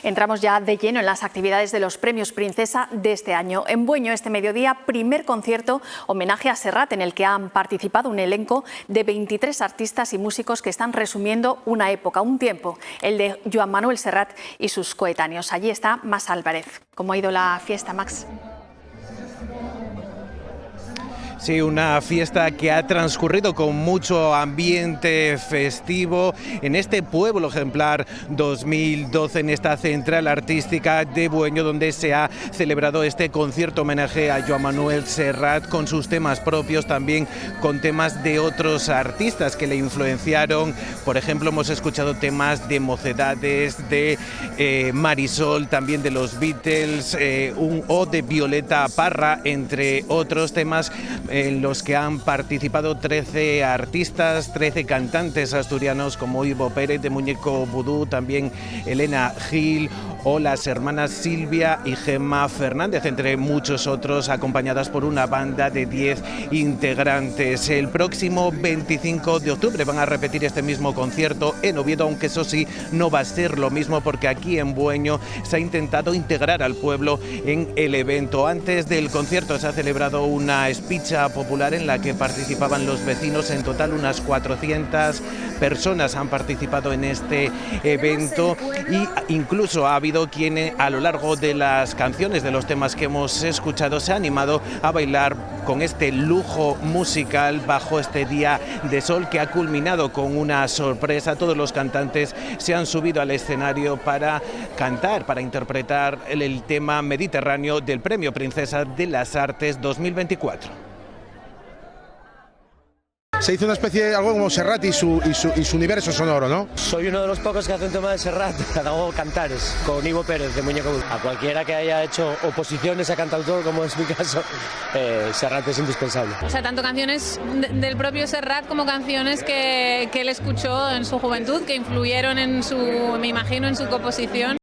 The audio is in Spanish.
Entramos ya de lleno en las actividades de los Premios Princesa de este año. En Bueño, este mediodía, primer concierto homenaje a Serrat, en el que han participado un elenco de 23 artistas y músicos que están resumiendo una época, un tiempo, el de Joan Manuel Serrat y sus coetáneos. Allí está Mas Álvarez. ¿Cómo ha ido la fiesta, Max? Sí, una fiesta que ha transcurrido con mucho ambiente festivo en este pueblo ejemplar 2012, en esta central artística de Bueño, donde se ha celebrado este concierto homenaje a Joan Manuel Serrat, con sus temas propios, también con temas de otros artistas que le influenciaron. Por ejemplo, hemos escuchado temas de Mocedades, de Marisol, también de los Beatles, un O de Violeta Parra, entre otros temas en los que han participado 13 artistas, 13 cantantes asturianos, como Ivo Pérez de Muñeco Vudú, también Elena Gil o las hermanas Silvia y Gemma Fernández, entre muchos otros, acompañadas por una banda de 10 integrantes. El próximo 25 de octubre van a repetir este mismo concierto en Oviedo, aunque eso sí, no va a ser lo mismo, porque aquí en Bueño se ha intentado integrar al pueblo en el evento. Antes del concierto se ha celebrado una espicha popular en la que participaban los vecinos. En total unas 400 personas han participado en este evento, y incluso ha habido quien a lo largo de las canciones, de los temas que hemos escuchado, se ha animado a bailar con este lujo musical bajo este día de sol que ha culminado con una sorpresa. Todos los cantantes se han subido al escenario para cantar, para interpretar el tema mediterráneo del Premio Princesa de las Artes 2024. Se hizo una especie de algo como Serrat y su universo sonoro, ¿no? Soy uno de los pocos que hace un tema de Serrat, hago cantares, con Ivo Pérez de Muñeco Vudú. A cualquiera que haya hecho oposiciones a cantautor, como es mi caso, Serrat es indispensable. O sea, tanto canciones del propio Serrat como canciones que él escuchó en su juventud, que influyeron en su, me imagino, en su composición.